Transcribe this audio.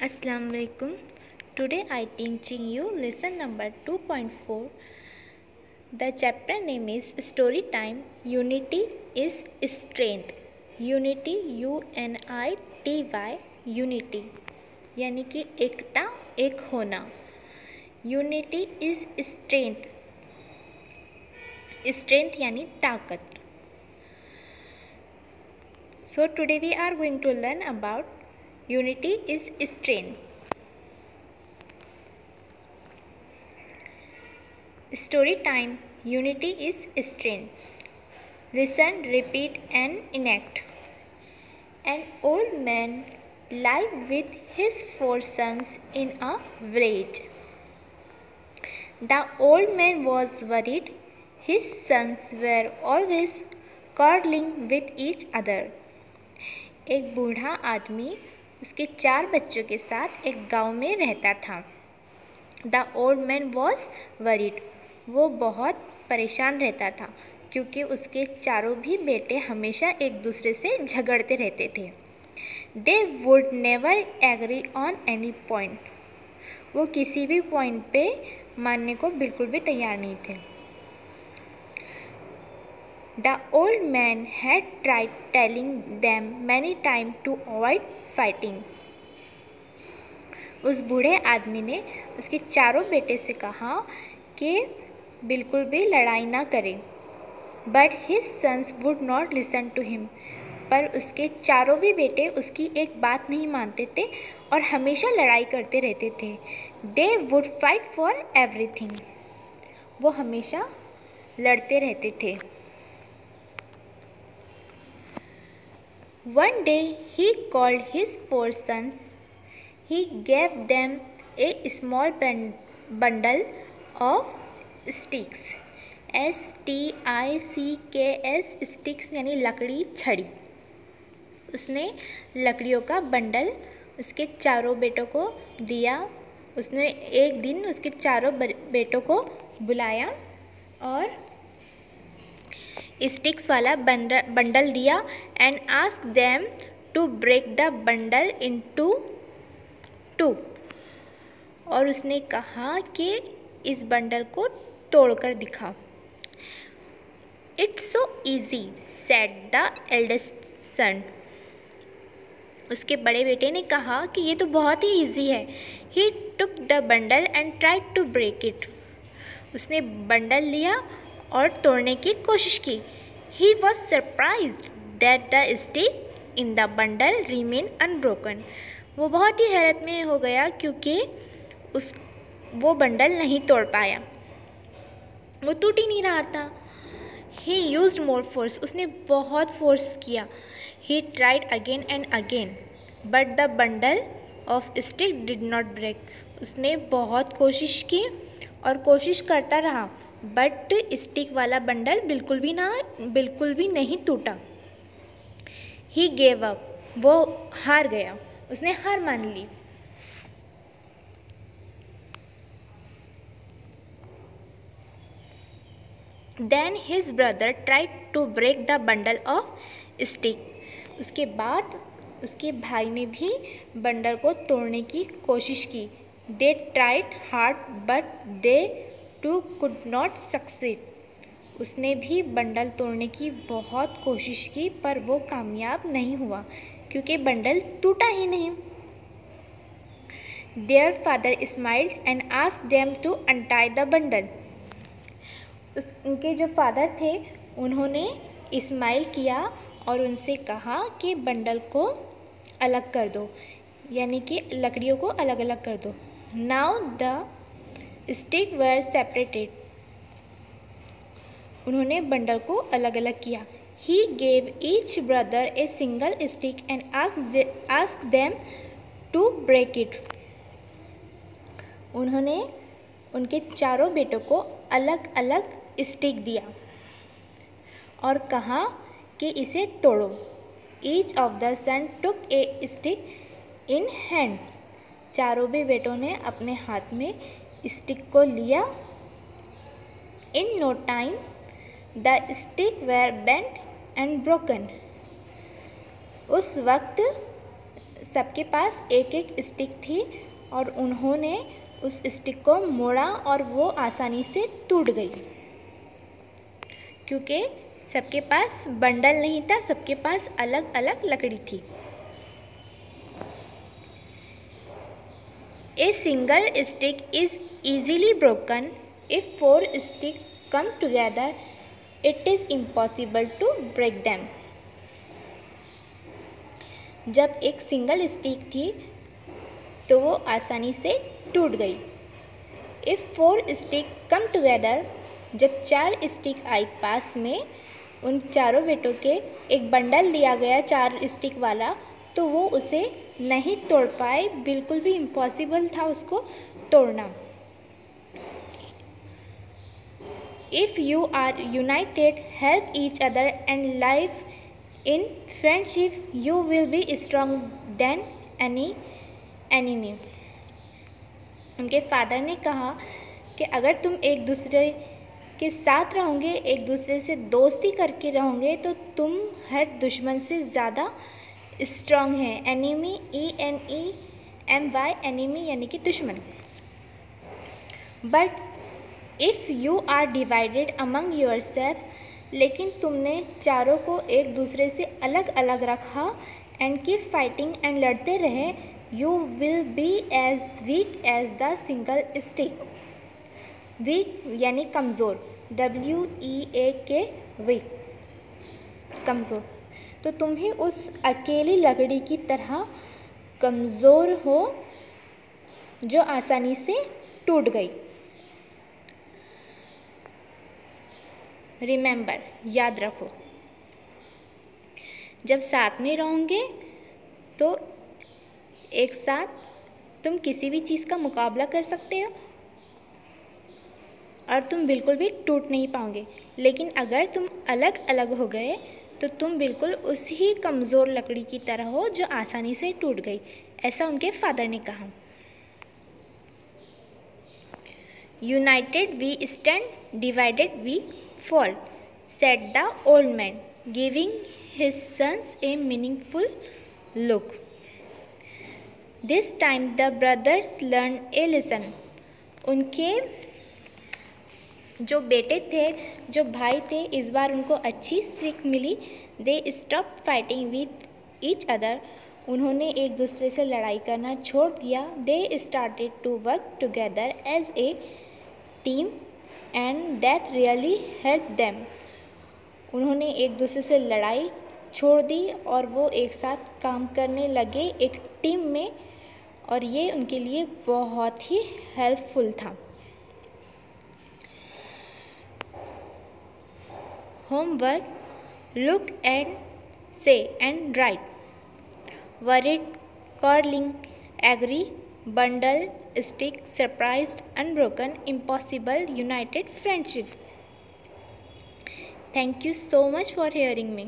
Assalamu alaikum. Today I teaching you lesson number 2.4. The chapter name is Story Time. Unity is Strength. Unity UNITY Unity यानी कि एकता एक होना. Unity is strength. Strength यानी ताकत. So today we are going to learn about unity is strength. Story time. Unity is strength. Listen, repeat and enact. An old man lived with his 4 sons in a village. The old man was worried. His sons were always quarreling with each other. एक बूढ़ा आदमी उसके 4 बच्चों के साथ एक गांव में रहता था. The old man was worried. वो बहुत परेशान रहता था क्योंकि उसके चारों भी बेटे हमेशा एक दूसरे से झगड़ते रहते थे. They would never agree on any point. वो किसी भी पॉइंट पे मानने को बिल्कुल भी तैयार नहीं थे. The old man had tried telling them many times to avoid fighting. उस बूढ़े आदमी ने उसके चारों बेटे से कहा कि बिल्कुल भी लड़ाई ना करें. But his sons would not listen to him. पर उसके चारों भी बेटे उसकी एक बात नहीं मानते थे और हमेशा लड़ाई करते रहते थे. They would fight for everything. वो हमेशा लड़ते रहते थे. One day he called his 4 sons. He gave them a small bundle of sticks. STICKS sticks यानी लकड़ी छड़ी. उसने लकड़ियों का बंडल उसके चारों बेटों को दिया. उसने एक दिन उसके चारों बेटों को बुलाया और स्टिक्स वाला बंडल दिया and ask them to break the bundle into 2. और उसने कहा कि इस बंडल को तोड़कर दिखाओ. It's so easy said the eldest son. उसके बड़े बेटे ने कहा कि ये तो बहुत ही इजी है. He took the bundle and tried to break it. उसने बंडल लिया और तोड़ने की कोशिश की. He was surprised that the stick in the bundle remained unbroken. वो बहुत ही हैरत में हो गया क्योंकि वो बंडल नहीं तोड़ पाया. वो टूट ही नहीं रहा था. He used more force. उसने बहुत फोर्स किया. He tried again and again, but the bundle of stick did not break. उसने बहुत कोशिश की और कोशिश करता रहा बट स्टिक वाला बंडल बिल्कुल भी नहीं टूटा. He gave up. वो हार गया. उसने हार मान ली. Then his brother tried to break the bundle of stick. उसके बाद उसके भाई ने भी बंडल को तोड़ने की कोशिश की. They tried hard but they too could not succeed. उसने भी बंडल तोड़ने की बहुत कोशिश की पर वो कामयाब नहीं हुआ क्योंकि बंडल टूटा ही नहीं. Their father smiled and asked them to untie the bundle. उनके जो फादर थे उन्होंने स्माइल किया और उनसे कहा कि बंडल को अलग कर दो यानी कि लकड़ियों को अलग अलग कर दो. Now the stick were separated. उन्होंने बंडल को अलग अलग किया. He gave each brother a single stick and asked them to break it. उन्होंने उनके चारों बेटों को अलग अलग स्टिक दिया और कहा कि इसे तोड़ो. Each of the son took a stick in hand. चारों भी बेटों ने अपने हाथ में स्टिक को लिया. In no time the stick were bent and broken. उस वक्त सबके पास एक एक स्टिक थी और उन्होंने उस स्टिक को मोड़ा और वो आसानी से टूट गई, क्योंकि सबके पास बंडल नहीं था, सबके पास अलग अलग लकड़ी थी। A single stick is easily broken. If 4 sticks come together, it is impossible to break them. जब एक सिंगल स्टिक थी तो वो आसानी से टूट गई। If 4 sticks come together, जब 4 स्टिक आई पास में, उन चारों बेटों के एक बंडल दिया गया 4 स्टिक वाला, तो वो उसे नहीं तोड़ पाए, बिल्कुल भी इम्पॉसिबल था उसको तोड़ना। If you are united, help each other and live in friendship, you will be strong than any enemy. उनके फादर ने कहा कि अगर तुम एक दूसरे के साथ रहोगे, एक दूसरे से दोस्ती करके रहोगे, तो तुम हर दुश्मन से ज़्यादा स्ट्रॉन्ग है। एनिमी, ENEMY, एनिमी यानी कि दुश्मन। But if you are divided among yourself, लेकिन तुमने चारों को एक दूसरे से अलग अलग रखा एंड कीप फाइटिंग एंड लड़ते रहे, you will be as weak as the single stick. Weak यानी कमज़ोर, WEAK, वीक, कमज़ोर। तो तुम ही उस अकेली लकड़ी की तरह कमज़ोर हो जो आसानी से टूट गई। रिमेंबर, याद रखो, जब साथ में रहोगे तो एक साथ तुम किसी भी चीज़ का मुकाबला कर सकते हो और तुम बिल्कुल भी टूट नहीं पाओगे। लेकिन अगर तुम अलग अलग हो गए तो तुम बिल्कुल उसी कमज़ोर लकड़ी की तरह हो जो आसानी से टूट गई। ऐसा उनके फादर ने कहा। United we stand, divided we fall, said the old man, giving his sons a meaningful look. This time the brothers learn a lesson. उनके जो बेटे थे, जो भाई थे, इस बार उनको अच्छी सीख मिली। They stop fighting with each other. उन्होंने एक दूसरे से लड़ाई करना छोड़ दिया। They started to work together as a team and that really help them. उन्होंने एक दूसरे से लड़ाई छोड़ दी और वो एक साथ काम करने लगे एक टीम में, और ये उनके लिए बहुत ही हेल्पफुल था। Homework, look and say and write. Worried, quarreling, agree, bundle, stick, surprised, unbroken, impossible, united, friendship. Thank you so much for hearing me.